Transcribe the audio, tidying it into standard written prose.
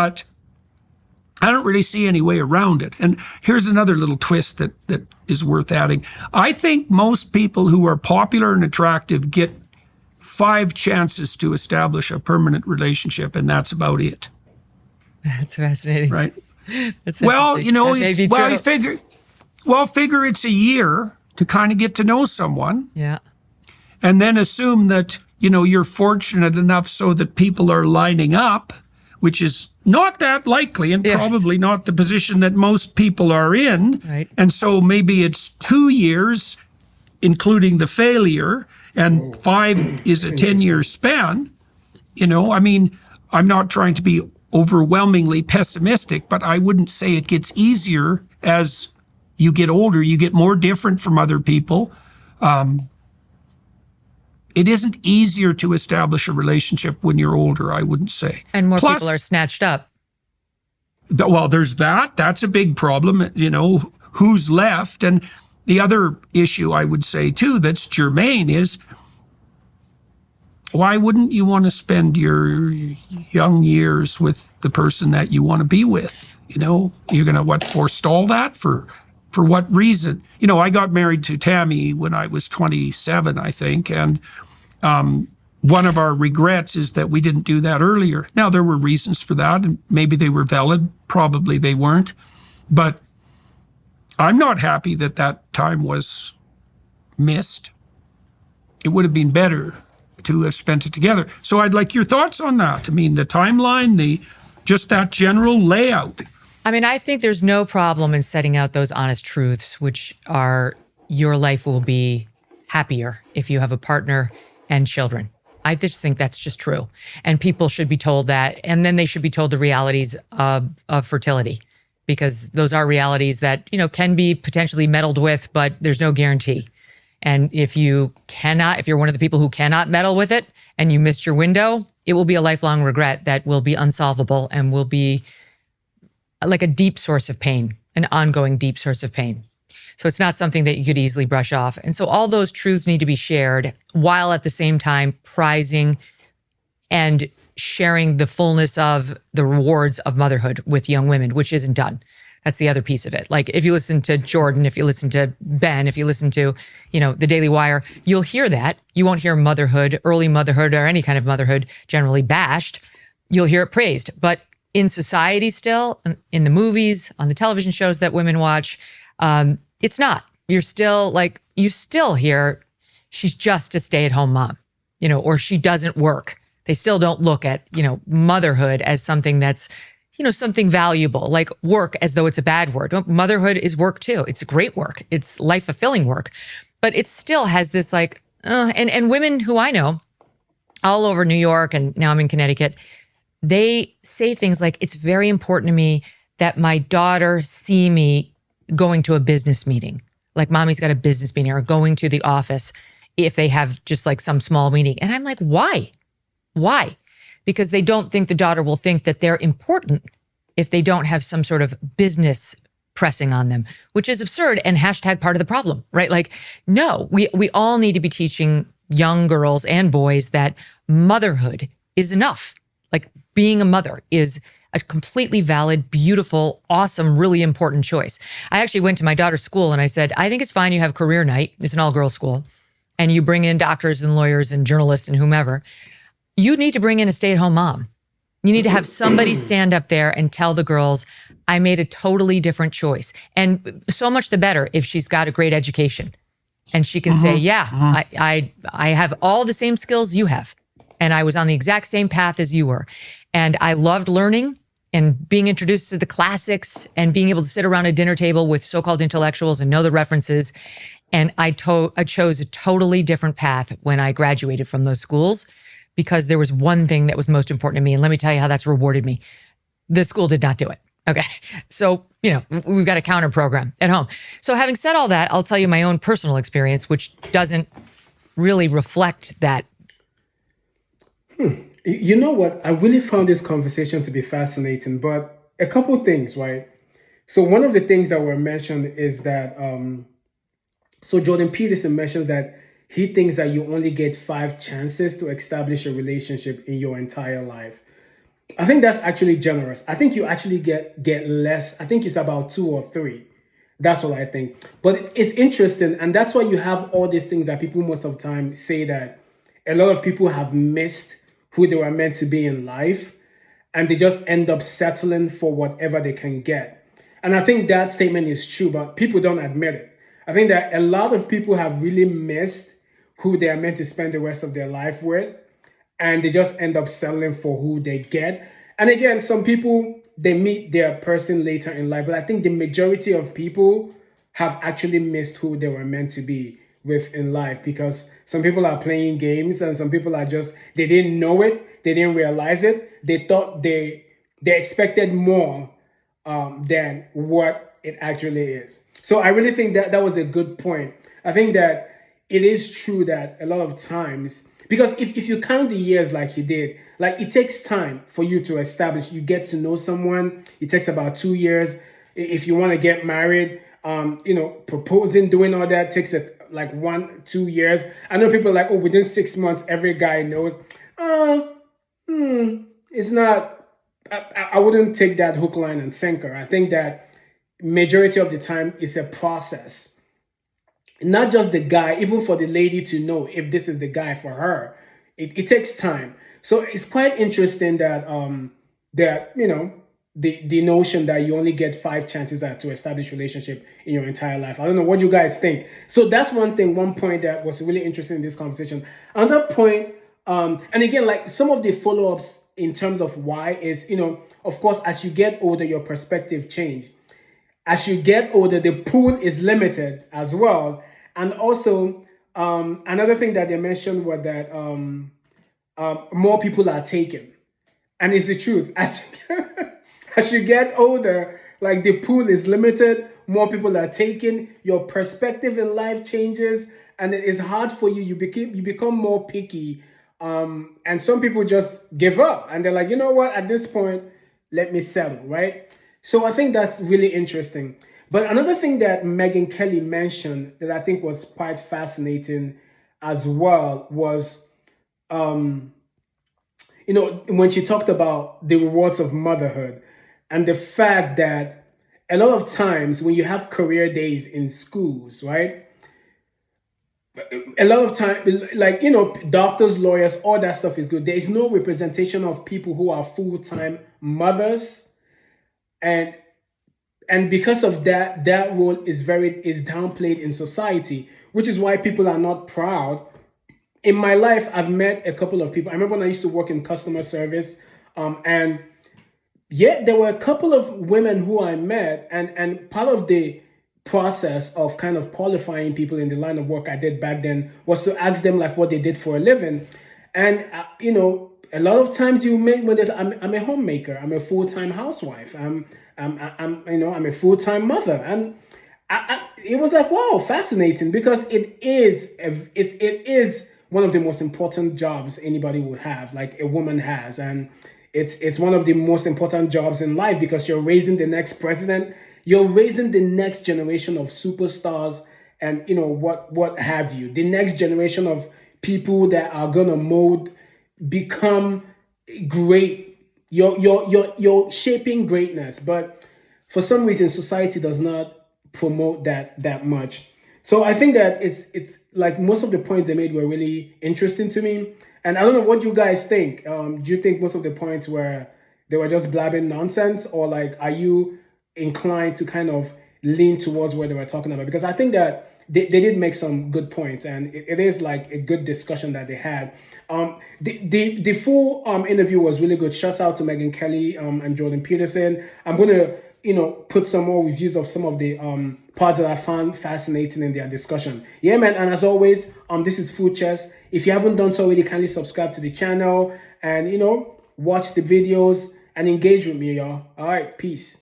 But I don't really see any way around it. And here's another little twist that is worth adding. I think most people who are popular and attractive get 5 chances to establish a permanent relationship, and that's about it. That's fascinating. Right? That's well, interesting. you know, That may be well, true. figure it's a year to kind of get to know someone, Yeah. and then assume that, you know, you're fortunate enough so that people are lining up, which is not that likely and Yes. probably not the position that most people are in. Right. And so maybe it's 2 years, including the failure, and 5 is a 10-year span. You know, I mean, I'm not trying to be overwhelmingly pessimistic, but I wouldn't say it gets easier as you get older. You get more different from other people. It isn't easier to establish a relationship when you're older, I wouldn't say. And more Plus, people are snatched up. well, there's that. That's a big problem. You know, who's left? And the other issue I would say, too, that's germane is, why wouldn't you want to spend your young years with the person that you want to be with? You know, you're going to, forestall that? For what reason? You know, I got married to Tammy when I was 27, I think, and one of our regrets is that we didn't do that earlier. Now, there were reasons for that, and maybe they were valid, probably they weren't, but I'm not happy that that time was missed. It would have been better to have spent it together. So I'd like your thoughts on that. I mean, the timeline, just that general layout. I mean, I think there's no problem in setting out those honest truths, which are your life will be happier if you have a partner and children. I just think that's just true. And people should be told that. And then they should be told the realities of fertility, because those are realities that, you know, can be potentially meddled with, but there's no guarantee. And if you're one of the people who cannot meddle with it and you missed your window, it will be a lifelong regret that will be unsolvable and will be like a deep source of pain, an ongoing deep source of pain. So it's not something that you could easily brush off. And so all those truths need to be shared while at the same time prizing and sharing the fullness of the rewards of motherhood with young women, which isn't done. That's the other piece of it. Like if you listen to Jordan, if you listen to Ben, if you listen to, you know, the Daily Wire, you'll hear that. You won't hear motherhood, early motherhood, or any kind of motherhood generally bashed. You'll hear it praised. But in society still, in the movies, on the television shows that women watch, it's not. You still hear she's just a stay-at-home mom, you know, or she doesn't work. They still don't look at, you know, motherhood as something that's, you know, something valuable, like work as though it's a bad word. Motherhood is work too. It's great work. It's life-fulfilling work. But it still has this like, and women who I know all over New York, and now I'm in Connecticut, they say things like, it's very important to me that my daughter see me going to a business meeting. Like mommy's got a business meeting, or going to the office if they have just like some small meeting. And I'm like, why? Why? Because they don't think the daughter will think that they're important if they don't have some sort of business pressing on them, which is absurd and # part of the problem, right? Like, no, we all need to be teaching young girls and boys that motherhood is enough. Like being a mother is a completely valid, beautiful, awesome, really important choice. I actually went to my daughter's school and I said, I think it's fine you have career night. It's an all-girls school. And you bring in doctors and lawyers and journalists and whomever. You need to bring in a stay-at-home mom. You need to have somebody stand up there and tell the girls, I made a totally different choice. And so much the better if she's got a great education. And she can say, yeah, I have all the same skills you have. And I was on the exact same path as you were. And I loved learning and being introduced to the classics and being able to sit around a dinner table with so-called intellectuals and know the references. And I chose a totally different path when I graduated from those schools, because there was one thing that was most important to me. And let me tell you how that's rewarded me. The school did not do it. Okay. So, you know, we've got a counter program at home. So having said all that, I'll tell you my own personal experience, which doesn't really reflect that. You know what? I really found this conversation to be fascinating, but a couple things, right? So one of the things that were mentioned is that, so Jordan Peterson mentions that he thinks that you only get 5 chances to establish a relationship in your entire life. I think that's actually generous. I think you actually get less. I think it's about 2 or 3. That's what I think. But it's interesting, and that's why you have all these things that people most of the time say that a lot of people have missed who they were meant to be in life, and they just end up settling for whatever they can get. And I think that statement is true, but people don't admit it. I think that a lot of people have really missed who they are meant to spend the rest of their life with, and they just end up settling for who they get. And again, some people, they meet their person later in life, but I think the majority of people have actually missed who they were meant to be with in life, because some people are playing games and some people are just, they didn't know it, they didn't realize it, they thought they expected more than what it actually is. So I really think that that was a good point. I think that it is true that a lot of times, because if you count the years like he did, like it takes time for you to establish, you get to know someone. It takes about 2 years. If you want to get married, proposing, doing all that takes like 1-2 years. I know people are like, oh, within 6 months, every guy knows. It's not, I wouldn't take that hook, line, and sinker. I think that majority of the time it's a process. Not just the guy, even for the lady to know if this is the guy for her. It takes time. So it's quite interesting that the notion that you only get 5 chances to establish relationship in your entire life. I don't know what you guys think. So that's one point that was really interesting in this conversation. Another point, and again, like some of the follow-ups in terms of why is, of course, as you get older, your perspective change. As you get older, the pool is limited as well. And also, another thing that they mentioned was that more people are taken. And it's the truth. As you get older, like the pool is limited, more people are taken, your perspective in life changes, and it is hard for you. You become more picky. And some people just give up and they're like, you know what, at this point, let me settle, right? So I think that's really interesting. But another thing that Megyn Kelly mentioned that I think was quite fascinating as well was, when she talked about the rewards of motherhood and the fact that a lot of times when you have career days in schools, right? A lot of time, like, doctors, lawyers, all that stuff is good. There is no representation of people who are full-time mothers. And because of that, that role is downplayed in society, which is why people are not proud. In my life, I've met a couple of people. I remember when I used to work in customer service, and yeah, there were a couple of women who I met, and part of the process of kind of qualifying people in the line of work I did back then was to ask them like what they did for a living. And, a lot of times you make when I'm a homemaker, I'm a full-time housewife, I'm a full-time mother. And it was like, wow, fascinating, because it is one of the most important jobs anybody would have, like a woman has. And it's one of the most important jobs in life, because you're raising the next president, you're raising the next generation of superstars, and what have you, the next generation of people that are gonna become great. You're shaping greatness, but for some reason society does not promote that much. So I think that it's like most of the points they made were really interesting to me. And I don't know what you guys think. Do you think most of the points they were just blabbing nonsense, or like are you inclined to kind of lean towards what they were talking about? Because I think that they did make some good points, and it is like a good discussion that they had. The full interview was really good. Shouts out to Megyn Kelly and Jordan Peterson. I'm gonna put some more reviews of some of the parts that I found fascinating in their discussion. Yeah, man. And as always, this is Food Chess. If you haven't done so already, kindly subscribe to the channel and watch the videos and engage with me, y'all. All right, peace.